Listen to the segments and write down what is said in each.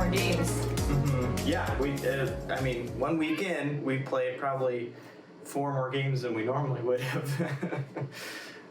more games. Yeah, one weekend we played probably 4 more games than we normally would have.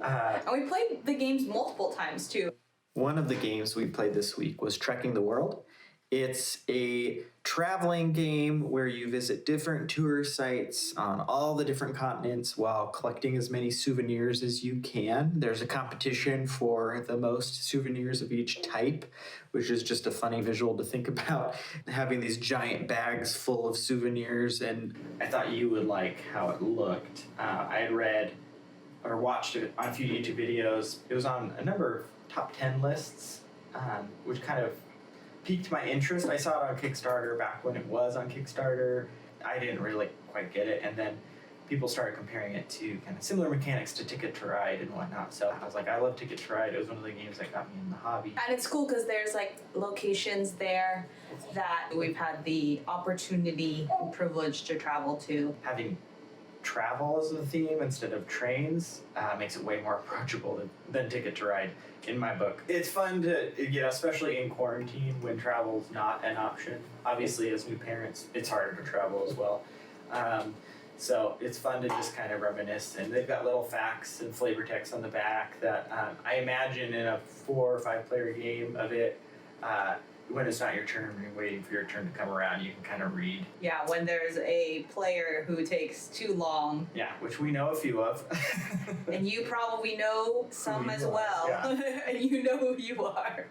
And we played the games multiple times too. One of the games we played this week was Trekking the World. It's a traveling game where you visit different tour sites on all the different continents while collecting as many souvenirs as you can. There's a competition for the most souvenirs of each type, which is just a funny visual to think about, having these giant bags full of souvenirs. And I thought you would like how it looked. I had read or watched it on a few YouTube videos. It was on a number of top 10 lists, which kind of piqued my interest. I saw it on Kickstarter back when it was on Kickstarter. I didn't really quite get it, and then people started comparing it to kind of similar mechanics to Ticket to Ride and whatnot. So I was like, I love Ticket to Ride. It was one of the games that got me in the hobby. And it's cool because there's like locations there that we've had the opportunity and privilege to travel to. Having travel as a theme instead of trains makes it way more approachable than Ticket to Ride in my book. It's fun to, especially in quarantine when travel's not an option. Obviously, as new parents, it's harder to travel as well. So it's fun to just kind of reminisce. And they've got little facts and flavor text on the back that I imagine in a 4 or 5 player game of it, when it's not your turn, when you're waiting for your turn to come around, you can kind of read. Yeah, when there's a player who takes too long. Yeah, which we know a few of. And you probably know some as well. Yeah. And you know who you are.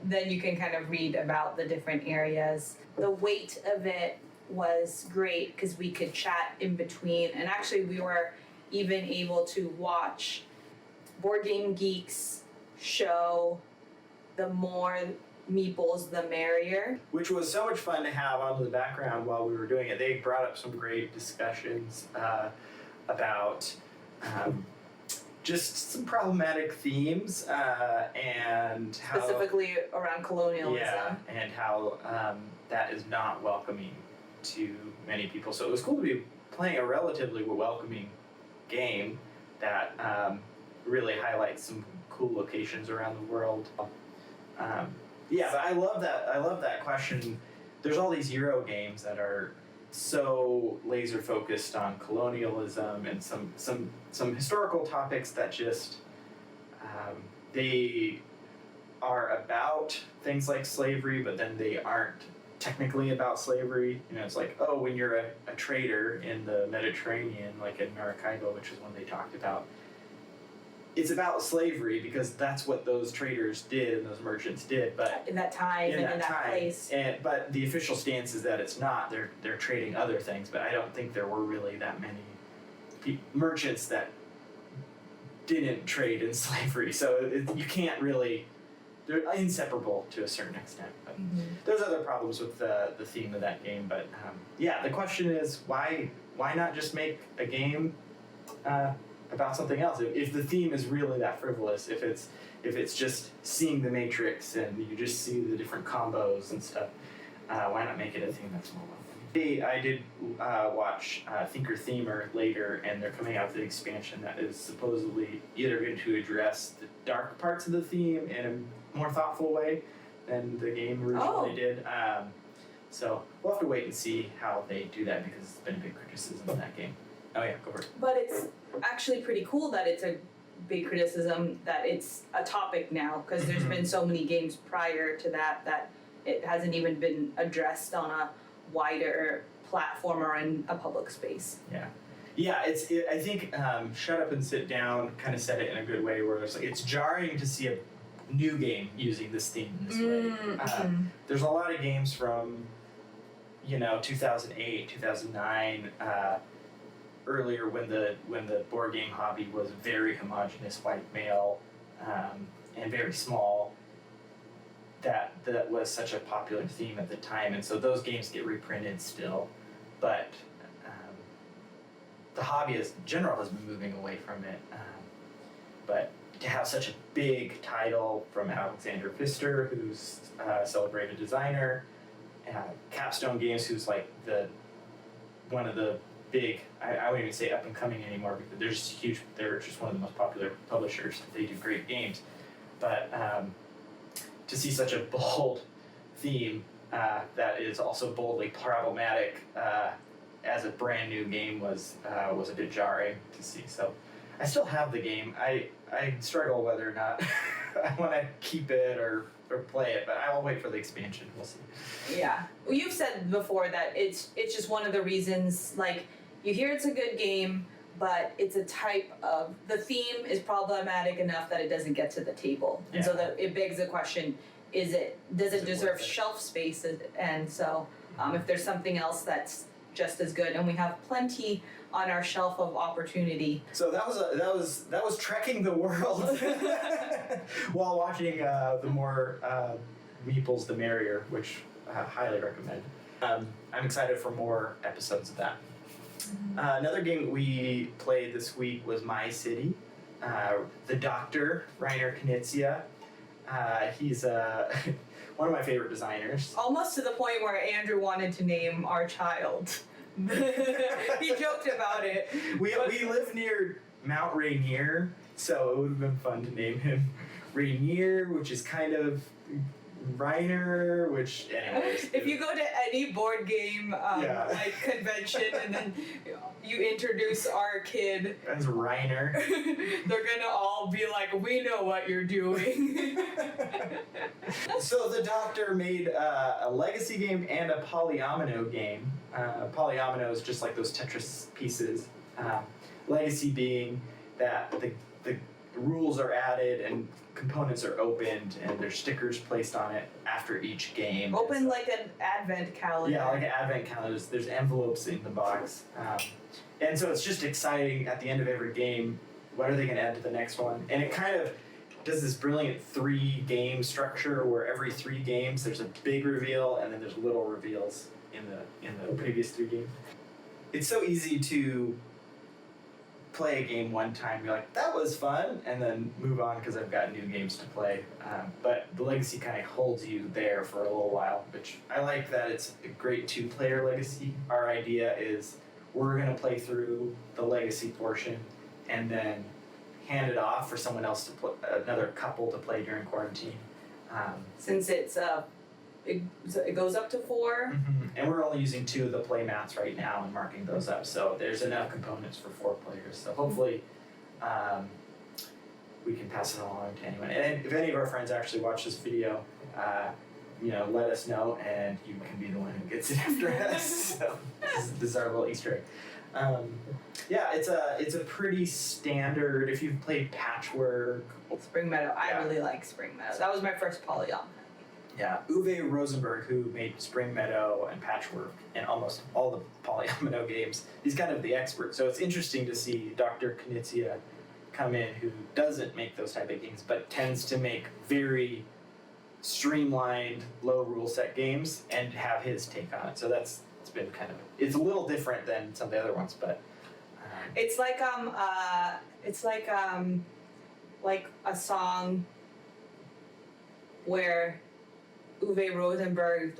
Then you can kind of read about the different areas. The weight of it was great because we could chat in between. And actually we were even able to watch Board Game Geek's show, The More Meeples, the Merrier. Which was so much fun to have on the background while we were doing it. They brought up some great discussions about just some problematic themes and how... Specifically around colonialism. Yeah, and how that is not welcoming to many people. So it was cool to be playing a relatively welcoming game that really highlights some cool locations around the world. But I love that question. There's all these Euro games that are so laser focused on colonialism and some historical topics that just they are about things like slavery, but then they aren't technically about slavery. It's like, oh, when you're a trader in the Mediterranean, like in Maracaibo, which is one they talked about, it's about slavery because that's what those traders did and those merchants did, but in that time and in that place. But the official stance is that it's not. They're trading other things, but I don't think there were really that many merchants that didn't trade in slavery. So you can't really. They're inseparable to a certain extent. But there's other problems with the theme of that game. But the question is why not just make a game about something else? If the theme is really that frivolous, if it's just seeing the Matrix and you just see the different combos and stuff, why not make it a theme that's more welcoming? I did watch Thinker Themer later, and they're coming out with an expansion that is supposedly either going to address the dark parts of the theme in a more thoughtful way than the game originally did. So we'll have to wait and see how they do that because it's been a big criticism of that game. Oh yeah, go for it. But it's actually pretty cool that it's a big criticism that it's a topic now because there's been so many games prior to that it hasn't even been addressed on a wider platform or in a public space. Yeah, I think Shut Up and Sit Down kind of said it in a good way where it's jarring to see a new game using this theme in this way. There's a lot of games from 2008, 2009, earlier when the board game hobby was very homogenous white male and very small, that was such a popular theme at the time, and so those games get reprinted still, but the hobby in general has been moving away from it. But to have such a big title from Alexander Pfister, who's a celebrated designer, Capstone Games, who's like one of the big, I wouldn't even say up and coming anymore because they're just one of the most popular publishers. They do great games, but to see such a bold theme that is also boldly problematic as a brand new game was a bit jarring to see. So I still have the game. I struggle whether or not I want to keep it or play it, but I'll wait for the expansion. We'll see. Yeah. Well, you've said before that it's just one of the reasons, like, you hear it's a good game, but it's a type of, the theme is problematic enough that it doesn't get to the table. And so it begs the question, does it deserve shelf space? And so if there's something else that's just as good, and we have plenty on our shelf of opportunity. So that was trekking the world while watching the more Meeples the Merrier, which I highly recommend. I'm excited for more episodes of that. Another game we played this week was My City. The Doctor, Reiner Knizia. He's one of my favorite designers. Almost to the point where Andrew wanted to name our child. He joked about it. We live near Mount Rainier, so it would have been fun to name him Rainier, which is kind of Reiner, which anyways. If you go to any board game like convention and then you introduce our kid as Reiner, they're gonna all be like, "We know what you're doing." So the Doctor made a legacy game and a polyomino game. Polyomino is just like those Tetris pieces. Legacy being that the rules are added and components are opened and there's stickers placed on it after each game. Open like an advent calendar. Yeah, like an advent calendar. There's envelopes in the box. And so it's just exciting at the end of every game, what are they going to add to the next one? And it kind of does this brilliant 3-game structure where every 3 games there's a big reveal and then there's little reveals in the previous 3 games. It's so easy to play a game one time, you're like, that was fun, and then move on because I've got new games to play. But the legacy kind of holds you there for a little while, which I like that it's a great 2-player legacy. Our idea is we're going to play through the legacy portion and then hand it off for someone else to play, another couple to play during quarantine. Since it goes up to 4. And we're only using 2 of the play mats right now and marking those up, so there's enough components for 4 players. So hopefully we can pass it along to anyone. And if any of our friends actually watch this video, let us know and you can be the one who gets it after us. So this is our little Easter egg. It's a pretty standard, if you've played Patchwork. Spring Meadow. I really like Spring Meadow. That was my first polyomino. Yeah, Uwe Rosenberg, who made Spring Meadow and Patchwork and almost all the polyomino games, he's kind of the expert. So it's interesting to see Dr. Knizia come in, who doesn't make those type of games, but tends to make very streamlined, low rule set games and have his take on it. So it's been it's a little different than some of the other ones, but it's like a song where Uwe Rosenberg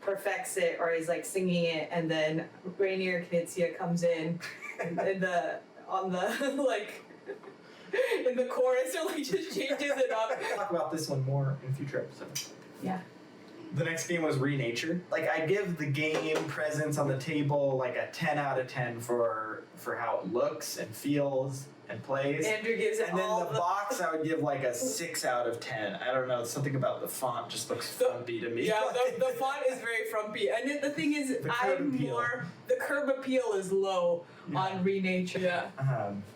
perfects it or is singing it, and then Reiner Knizia comes in in the chorus or just changes it up. We'll talk about this one more in future episodes. Yeah. The next game was Renature. I give the game presence on the table a 10 out of 10 for how it looks and feels and plays. Andrew gives it and then all the box I would give a 6 out of 10. I don't know, something about the font just looks frumpy to me. Yeah, the font is very frumpy. And then the thing is, the curb appeal is low on Renature. Yeah.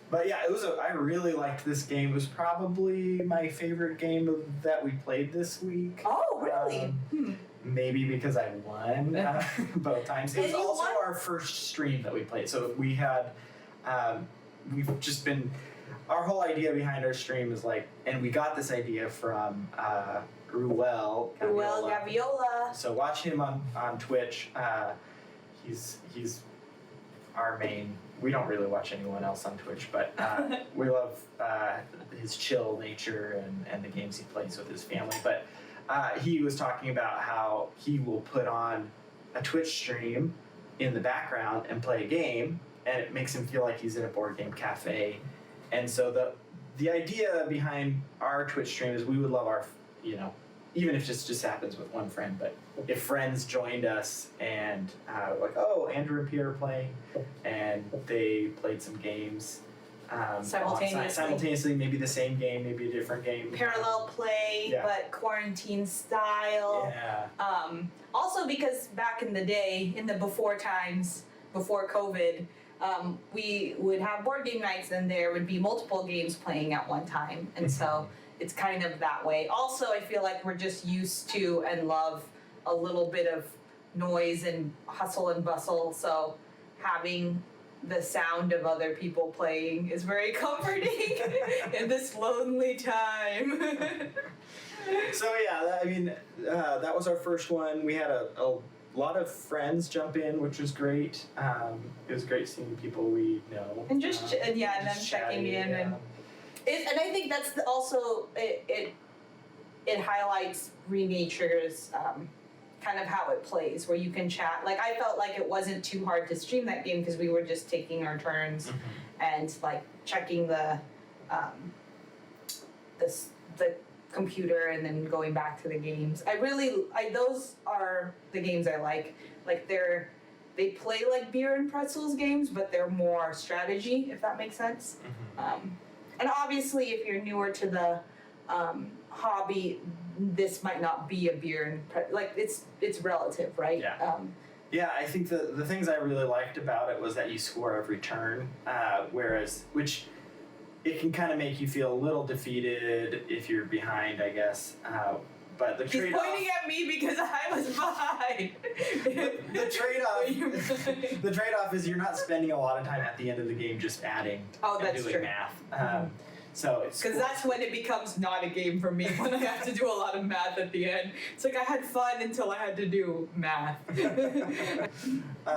But yeah, I really liked this game. It was probably my favorite game that we played this week. Oh, really? Maybe because I won both times. It was also our first stream that we played. So we had, we've just been, our whole idea behind our stream is and we got this idea from Ruel Gaviola. So watch him on Twitch. He's our main. We don't really watch anyone else on Twitch, but we love his chill nature and the games he plays with his family. But he was talking about how he will put on a Twitch stream in the background and play a game, and it makes him feel like he's in a board game cafe. And so the idea behind our Twitch stream is we would love our even if it just happens with one friend, but if friends joined us and like, oh, Andrew and Pierre are playing, and they played some games simultaneously, maybe the same game, maybe a different game. Parallel play, but quarantine style. Yeah. Also because back in the day, in the before times, before COVID, we would have board game nights and there would be multiple games playing at one time. And so it's kind of that way. Also, I feel like we're just used to and love a little bit of noise and hustle and bustle. So having the sound of other people playing is very comforting in this lonely time. So yeah, I mean, that was our first one. We had a lot of friends jump in, which was great. It was great seeing people we know. And just and then checking in and I think that's also it highlights Renature's kind of how it plays, where you can chat. Like I felt like it wasn't too hard to stream that game because we were just taking our turns and like checking the computer and then going back to the games. Those are the games I like. Like they play like beer and pretzels games, but they're more strategy, if that makes sense. And obviously, if you're newer to the hobby, this might not be a beer and like it's relative, right? Yeah. Yeah, I think the things I really liked about it was that you score every turn, which it can kind of make you feel a little defeated if you're behind, I guess. But the trade-off... He's pointing at me because I was behind. The trade-off is you're not spending a lot of time at the end of the game just adding and doing true. math. So it's because that's when it becomes not a game for me, when I have to do a lot of math at the end. It's like I had fun until I had to do math.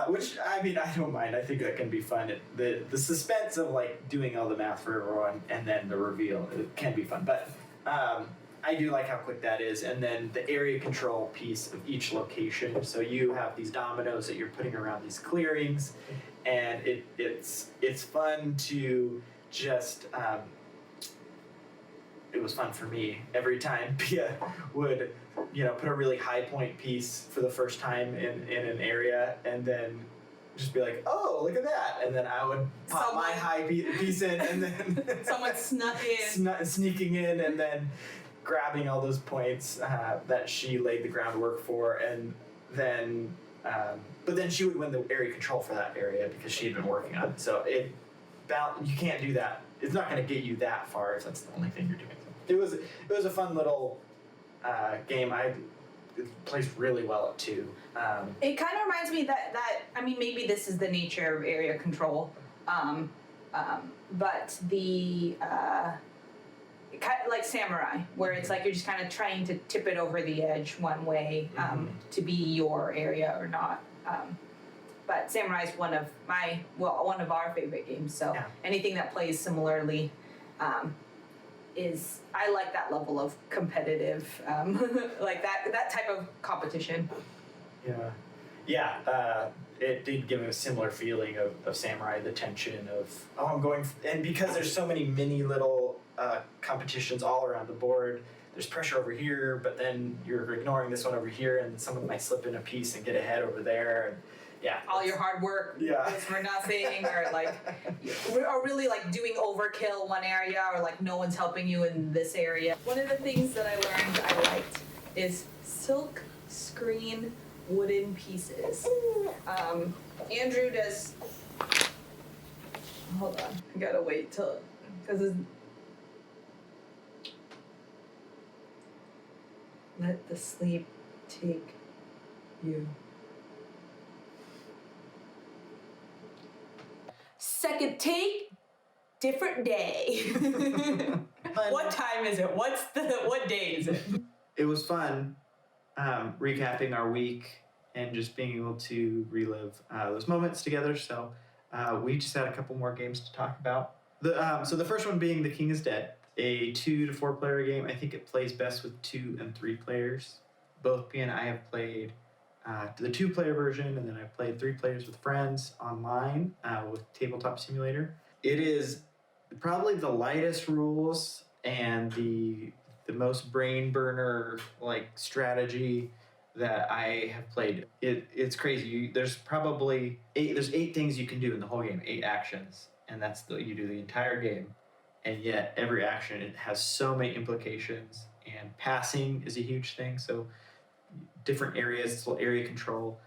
Which, I mean, I don't mind. I think that can be fun. The suspense of like doing all the math for everyone and then the reveal, it can be fun. But I do like how quick that is. And then the area control piece of each location. So you have these dominoes that you're putting around these clearings, and it's fun to just... it was fun for me every time Pia would, put a really high point piece for the first time in an area, and then just be like, oh, look at that, and then I would pop my high piece in, and then someone snuck in, sneaking in, and then grabbing all those points that she laid the groundwork for, and then but then she would win the area control for that area because she had been working on it. So you can't do that. It's not going to get you that far if that's the only thing you're doing. It was a fun little game. It plays really well at 2. It kind of reminds me that I mean, maybe this is the nature of area control, but the kind of like Samurai, where it's like you're just kind of trying to tip it over the edge one way to be your area or not. But Samurai is one of our favorite games. So anything that plays similarly. I like that level of competitive, like that type of competition. Yeah. It did give a similar feeling of Samurai, the tension of, I'm going, and because there's so many mini little competitions all around the board, there's pressure over here, but then you're ignoring this one over here, and someone might slip in a piece and get ahead over there, and all your hard work is for nothing, or really like doing overkill one area, or like no one's helping you in this area. One of the things that I learned I liked is silk screen wooden pieces. Andrew does. Hold on, I gotta wait till because let the sleep take you. Second take, different day. What time is it? What day is it? It was fun recapping our week and just being able to relive those moments together. So we just had a couple more games to talk about. So the first one being The King is Dead, a 2 to 4 player game. I think it plays best with 2 and 3 players. Both Pia and I have played the 2-player version, and then I've played 3 players with friends online with Tabletop Simulator. It is probably the lightest rules and the the most brain burner like strategy that I have played. It's crazy. There's probably eight things you can do in the whole game, 8 actions, and you do the entire game. And yet every action, it has so many implications, and passing is a huge thing. So different areas, it's area control.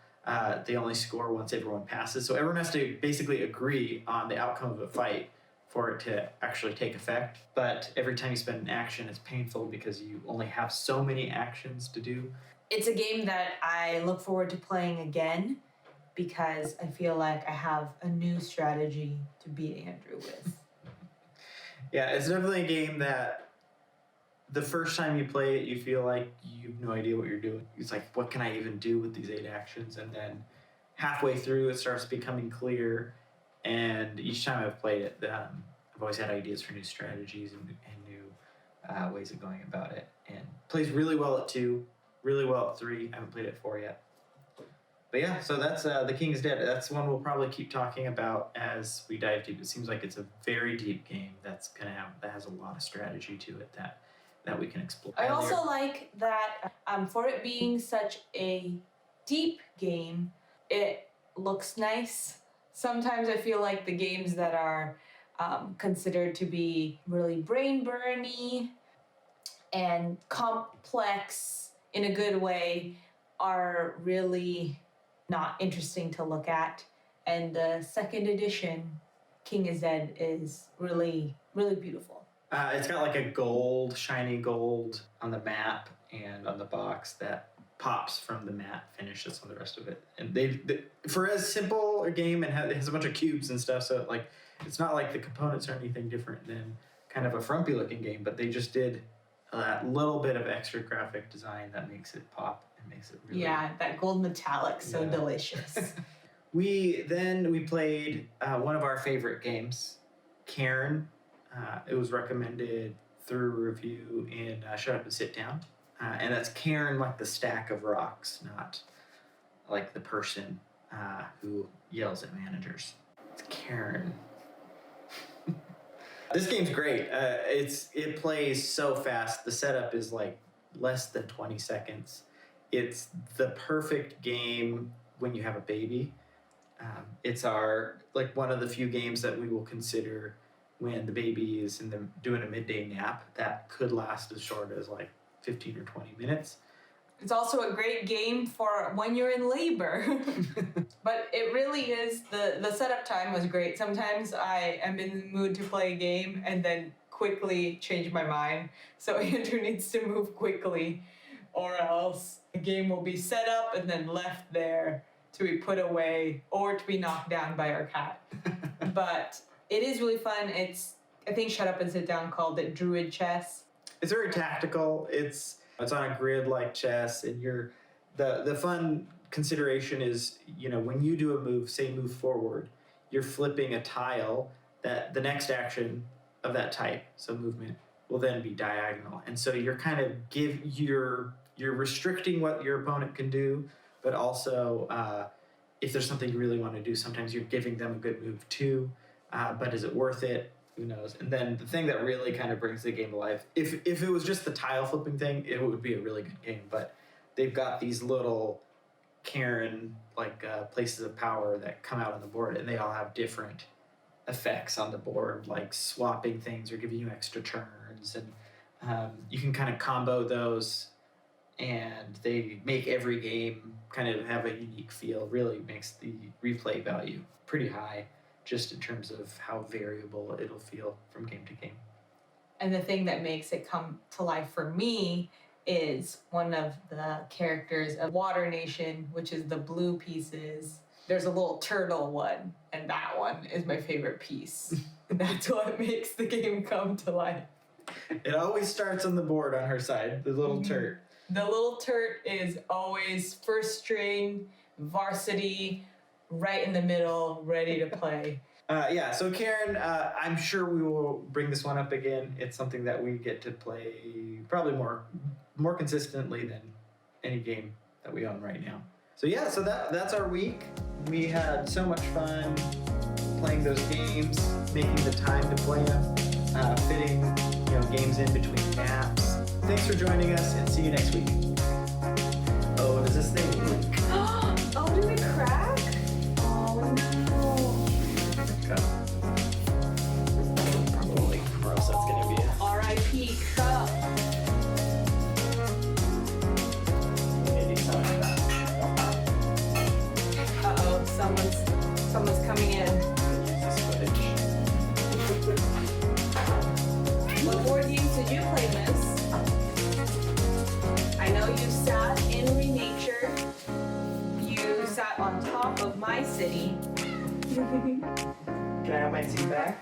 They only score once everyone passes. So everyone has to basically agree on the outcome of a fight for it to actually take effect. But every time you spend an action, it's painful because you only have so many actions to do. It's a game that I look forward to playing again because I feel like I have a new strategy to beat Andrew with. Yeah, it's definitely a game that the first time you play it, you feel like you have no idea what you're doing. It's like, what can I even do with these 8 actions? And then halfway through, it starts becoming clear. And each time I've played it, I've always had ideas for new strategies and new ways of going about it. And plays really well at 2, really well at 3. I haven't played it at 4 yet. But yeah, so that's The King is Dead. That's one we'll probably keep talking about as we dive deep. It seems like it's a very deep game that has a lot of strategy to it that we can explore. I also like that for it being such a deep game, it looks nice. Sometimes I feel like the games that are considered to be really brain burny and complex in a good way are really not interesting to look at. And the second edition, King is Dead, is really, really beautiful. It's got like a shiny gold on the map and on the box that pops from the matte finish that's on the rest of it. And they for as simple a game, and it has a bunch of cubes and stuff, so like it's not like the components are anything different than kind of a frumpy looking game, but they just did that little bit of extra graphic design that makes it pop and makes it really... Yeah, that gold metallic, so delicious. We played one of our favorite games, Cairn. It was recommended through a review in Shut Up and Sit Down. And that's Cairn, like the stack of rocks, not like the person who yells at managers. It's Cairn. This game's great. It plays so fast. The setup is like less than 20 seconds. It's the perfect game when you have a baby. It's one of the few games that we will consider when the baby is doing a midday nap that could last as short as like 15 or 20 minutes. It's also a great game for when you're in labor. But it really is, the setup time was great. Sometimes I am in the mood to play a game and then quickly change my mind. So Andrew needs to move quickly, or else the game will be set up and then left there to be put away or to be knocked down by our cat. But it is really fun. I think Shut Up and Sit Down called it Druid Chess. It's very tactical. It's on a grid like chess, and the fun consideration is, when you do a move, say move forward, you're flipping a tile that the next action of that type, so movement, will then be diagonal. And so you're kind of you're restricting what your opponent can do, but also if there's something you really want to do, sometimes you're giving them a good move too. But is it worth it? Who knows? And then the thing that really kind of brings the game alive, if it was just the tile flipping thing, it would be a really good game. But they've got these little Cairn places of power that come out on the board, and they all have different effects on the board, like swapping things or giving you extra turns, and you can kind of combo those, and they make every game kind of have a unique feel. Really makes the replay value pretty high, just in terms of how variable it'll feel from game to game. And the thing that makes it come to life for me is one of the characters of Water Nation, which is the blue pieces. There's a little turtle one, and that one is my favorite piece. And that's what makes the game come to life. It always starts on the board on her side, the little turt. The little turt is always first string, varsity, right in the middle, ready to play. So Cairn, I'm sure we will bring this one up again. It's something that we get to play probably more consistently than any game that we own right now. So that's our week. We had so much fun playing those games, making the time to play them, fitting games in between naps. Thanks for joining us, and see you next week. Oh, what does this thing mean? Oh, did we crack? Oh no. God. Holy gross, that's gonna be R.I.P. cup. maybe something like Uh-oh, someone's coming in. that. Use this footage. What board games did you play, miss? I know you sat in Renature. You sat on top of my city. Can I have my seat back?